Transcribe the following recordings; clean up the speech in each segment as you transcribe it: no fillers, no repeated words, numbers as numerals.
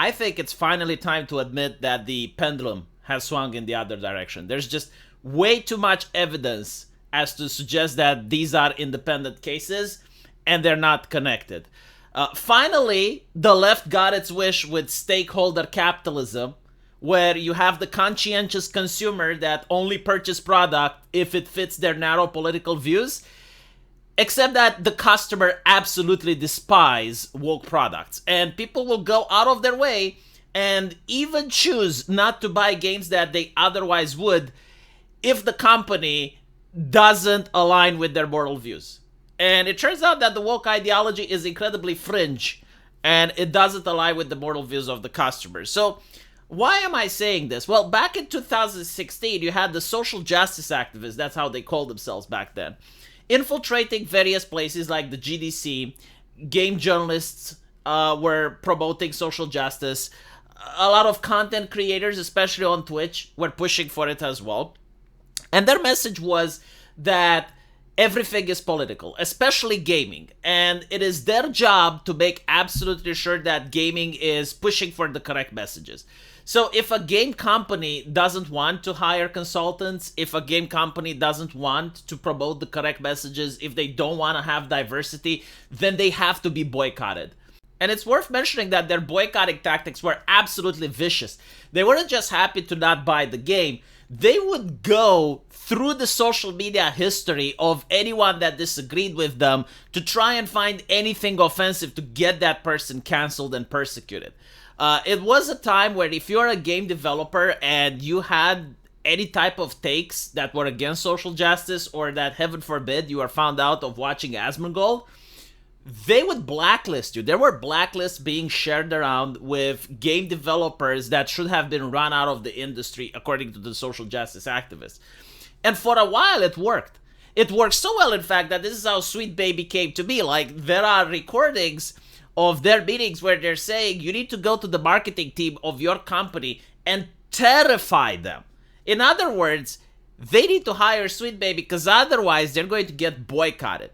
I think it's finally time to admit that the pendulum has swung in the other direction. There's just way too much evidence as to suggest that these are independent cases and they're not connected. Finally, the left got its wish with stakeholder capitalism, where you have the conscientious consumer that only purchase product if it fits their narrow political views, except that the customer absolutely despise woke products, and people will go out of their way and even choose not to buy games that they otherwise would if the company doesn't align with their moral views. And it turns out that the woke ideology is incredibly fringe and it doesn't align with the moral views of the customers. So why am I saying this? Well, back in 2016, you had the social justice activists, that's how they called themselves back then, infiltrating various places like the GDC. Game journalists were promoting social justice. A lot of content creators, especially on Twitch, were pushing for it as well. And their message was that everything is political, especially gaming. And it is their job to make absolutely sure that gaming is pushing for the correct messages. So if a game company doesn't want to hire consultants, if a game company doesn't want to promote the correct messages, if they don't want to have diversity, then they have to be boycotted. And it's worth mentioning that their boycotting tactics were absolutely vicious. They weren't just happy to not buy the game. They would go through the social media history of anyone that disagreed with them to try and find anything offensive to get that person canceled and persecuted. It was a time where if you're a game developer and you had any type of takes that were against social justice, or that, heaven forbid, you are found out of watching Asmongold, they would blacklist you. There were blacklists being shared around with game developers that should have been run out of the industry, according to the social justice activists. And for a while, it worked. It worked so well, in fact, that this is how Sweet Baby came to be. Like, there are recordings of their meetings where they're saying you need to go to the marketing team of your company and terrify them. In other words, they need to hire Sweet Baby because otherwise they're going to get boycotted.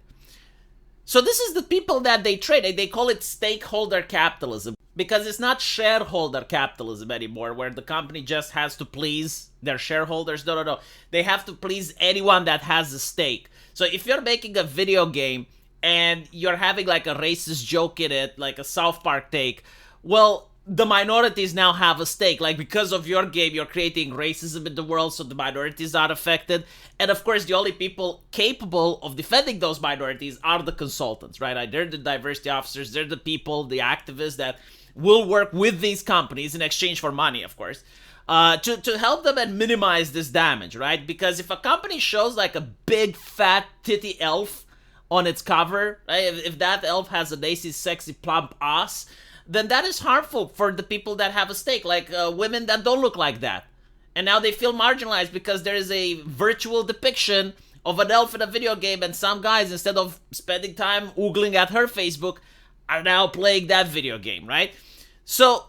So this is the people that they trade. They call it stakeholder capitalism because it's not shareholder capitalism anymore, where the company just has to please their shareholders. No. They have to please anyone that has a stake. So if you're making a video game and you're having like a racist joke in it, like a South Park take, well, the minorities now have a stake. Like, because of your game, you're creating racism in the world, so the minorities are affected. And of course, the only people capable of defending those minorities are the consultants, right? They're the diversity officers, they're the people, the activists that will work with these companies in exchange for money, of course, to help them and minimize this damage, right? Because if a company shows like a big, fat, titty elf on its cover, right? If that elf has a nice, sexy, plump ass, then that is harmful for the people that have a stake, like women that don't look like that. And now they feel marginalized because there is a virtual depiction of an elf in a video game, and some guys, instead of spending time oogling at her Facebook, are now playing that video game, right? So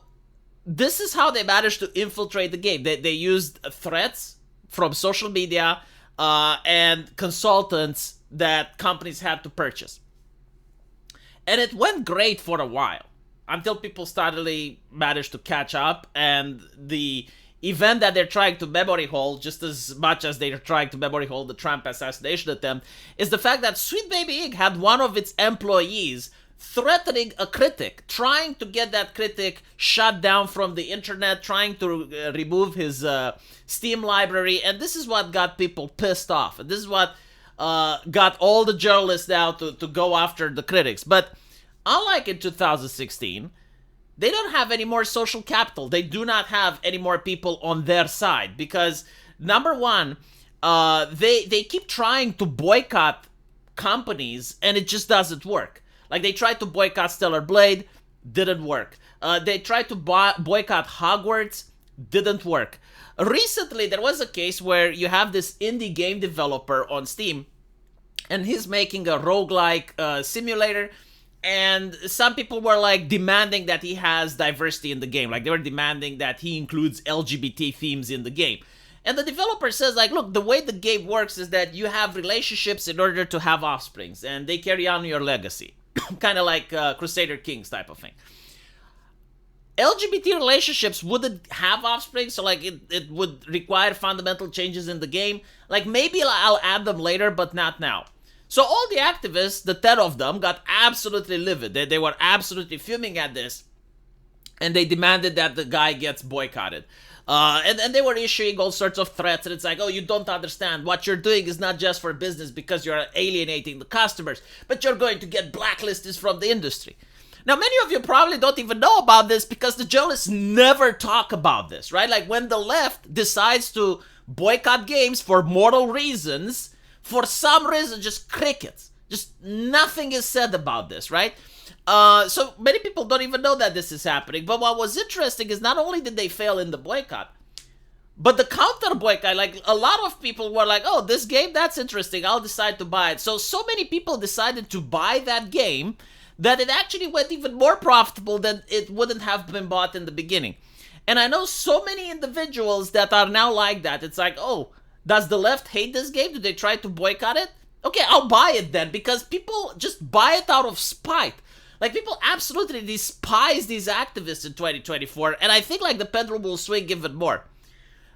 this is how they managed to infiltrate the game. They used threats from social media and consultants that companies had to purchase. And it went great for a while, until people started managed to catch up, and the event that they're trying to memory hold, just as much as they're trying to memory hold the Trump assassination attempt, is the fact that Sweet Baby Inc. had one of its employees threatening a critic, trying to get that critic shut down from the internet, trying to remove his Steam library, and this is what got people pissed off, and this is what got all the journalists now to go after the critics. But unlike in 2016, they don't have any more social capital. They do not have any more people on their side because, number one, they keep trying to boycott companies and it just doesn't work. Like, they tried to boycott Stellar Blade, didn't work. They tried to boycott Hogwarts, didn't work. Recently, there was a case where you have this indie game developer on Steam, and he's making a roguelike simulator. And some people were like demanding that he has diversity in the game. Like, they were demanding that he includes LGBT themes in the game. And the developer says, like, look, the way the game works is that you have relationships in order to have offsprings, and they carry on your legacy. Kind of like Crusader Kings type of thing. LGBT relationships wouldn't have offspring, so like it would require fundamental changes in the game. Like maybe I'll add them later, but not now. So all the activists, the 10 of them, got absolutely livid. They were absolutely fuming at this, and they demanded that the guy gets boycotted. And they were issuing all sorts of threats, and it's like, oh, you don't understand. What you're doing is not just for business because you're alienating the customers, but you're going to get blacklisted from the industry. Now, many of you probably don't even know about this because the journalists never talk about this, right? Like when the left decides to boycott games for moral reasons, for some reason, just crickets. Just nothing is said about this, right? So many people don't even know that this is happening. But what was interesting is not only did they fail in the boycott, but the counter boycott, like a lot of people were like, oh, this game, that's interesting. I'll decide to buy it. So many people decided to buy that game that it actually went even more profitable than it wouldn't have been bought in the beginning. And I know so many individuals that are now like that. It's like, oh, does the left hate this game? Do they try to boycott it? Okay, I'll buy it then, because people just buy it out of spite. Like, people absolutely despise these activists in 2024, and I think, like, the pendulum will swing even more.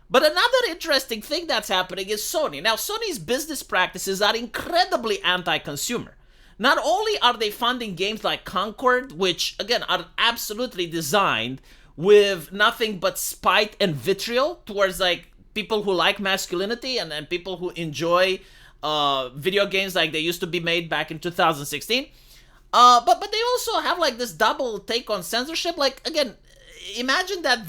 But another interesting thing that's happening is Sony. Now, Sony's business practices are incredibly anti-consumer. Not only are they funding games like Concord, which, again, are absolutely designed with nothing but spite and vitriol towards, like, people who like masculinity and people who enjoy video games like they used to be made back in 2016. But they also have like this double take on censorship. Like, again, imagine that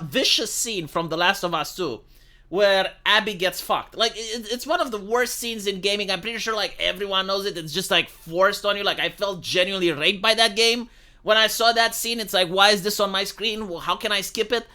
vicious scene from The Last of Us 2 where Abby gets fucked. Like, it's one of the worst scenes in gaming. I'm pretty sure like everyone knows it. It's just like forced on you. Like, I felt genuinely raped by that game. When I saw that scene, it's like, why is this on my screen? How can I skip it?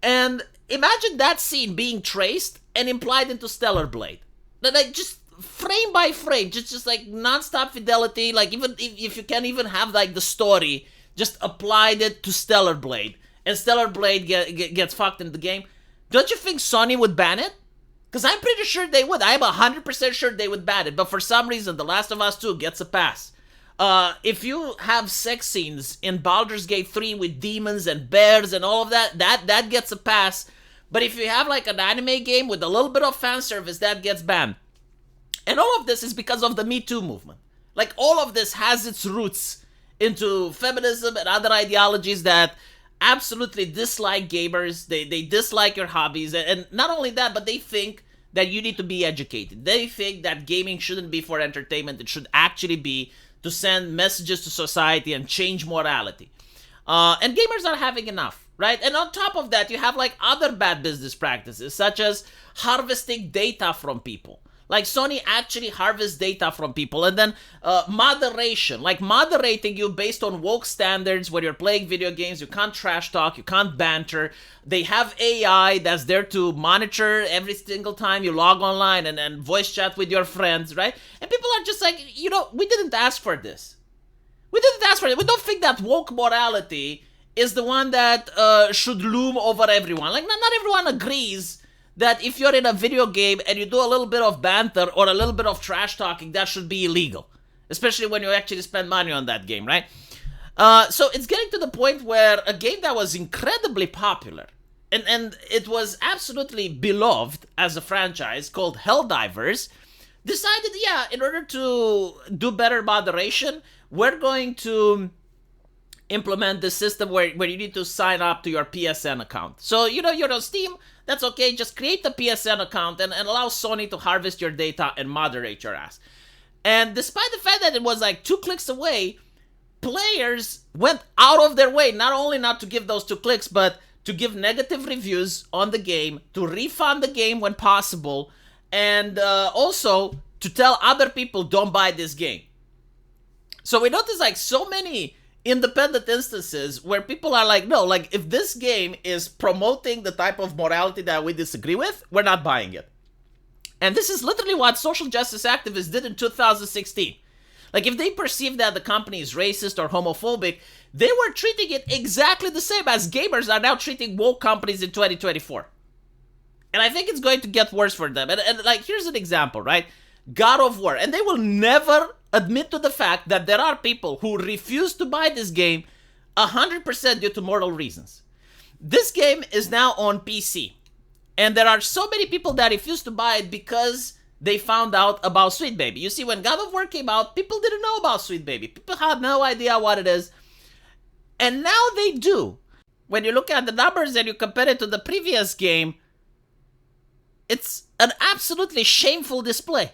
And imagine that scene being traced and implied into Stellar Blade. Like, just frame by frame, just like non-stop fidelity. Like, even if you can't even have like the story, just applied it to Stellar Blade, and Stellar Blade gets fucked in the game. Don't you think Sony would ban it? Because I'm pretty sure they would. I'm 100% sure they would ban it. But for some reason, The Last of Us 2 gets a pass. If you have sex scenes in Baldur's Gate 3 with demons and bears and all of that gets a pass. But if you have like an anime game with a little bit of fan service, that gets banned. And all of this is because of the Me Too movement. Like, all of this has its roots into feminism and other ideologies that absolutely dislike gamers. They dislike your hobbies. And not only that, but they think that you need to be educated. They think that gaming shouldn't be for entertainment. It should actually be to send messages to society and change morality. And gamers are having enough, right? And on top of that, you have like other bad business practices, such as harvesting data from people. Like, Sony actually harvests data from people. And then moderation, like moderating you based on woke standards. When you're playing video games, you can't trash talk, you can't banter. They have AI that's there to monitor every single time you log online and voice chat with your friends, right? And people are just like, we didn't ask for this. We didn't ask for it. We don't think that woke morality is the one that should loom over everyone. Like, not everyone agrees that if you're in a video game and you do a little bit of banter or a little bit of trash talking, that should be illegal. Especially when you actually spend money on that game, right? So it's getting to the point where a game that was incredibly popular and it was absolutely beloved as a franchise called Helldivers decided, in order to do better moderation, we're going to implement the system where you need to sign up to your PSN account. So, you're on Steam, that's okay, just create the PSN account and allow Sony to harvest your data and moderate your ass. And despite the fact that it was like 2 clicks away, players went out of their way, not only not to give those 2 clicks, but to give negative reviews on the game, to refund the game when possible, and also to tell other people, don't buy this game. So we notice like so many independent instances where people are like, no, like, if this game is promoting the type of morality that we disagree with, we're not buying it. And this is literally what social justice activists did in 2016. Like, if they perceived that the company is racist or homophobic, they were treating it exactly the same as gamers are now treating woke companies in 2024. And I think it's going to get worse for them. And like, here's an example, right? God of War. And they will never admit to the fact that there are people who refuse to buy this game 100% due to moral reasons. This game is now on PC, and there are so many people that refuse to buy it because they found out about Sweet Baby. You see, when God of War came out, people didn't know about Sweet Baby. People had no idea what it is. And now they do. When you look at the numbers and you compare it to the previous game, it's an absolutely shameful display.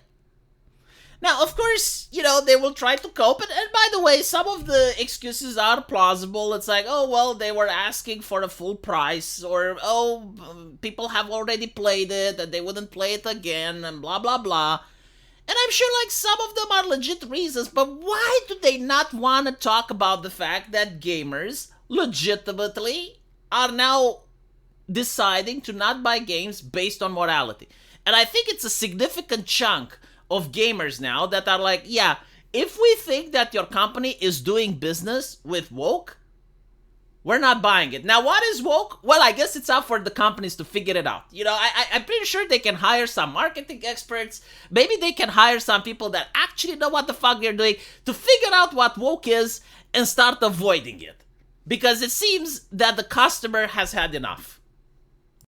Now, of course, they will try to cope. And by the way, some of the excuses are plausible. It's like, oh, well, they were asking for the full price. Or, oh, people have already played it and they wouldn't play it again and blah, blah, blah. And I'm sure, some of them are legit reasons. But why do they not want to talk about the fact that gamers legitimately are now deciding to not buy games based on morality? And I think it's a significant chunk of gamers now that are like, yeah, if we think that your company is doing business with woke, we're not buying it. Now, what is woke? Well, I guess it's up for the companies to figure it out. I'm pretty sure they can hire some marketing experts. Maybe they can hire some people that actually know what the fuck they're doing to figure out what woke is and start avoiding it. Because it seems that the customer has had enough.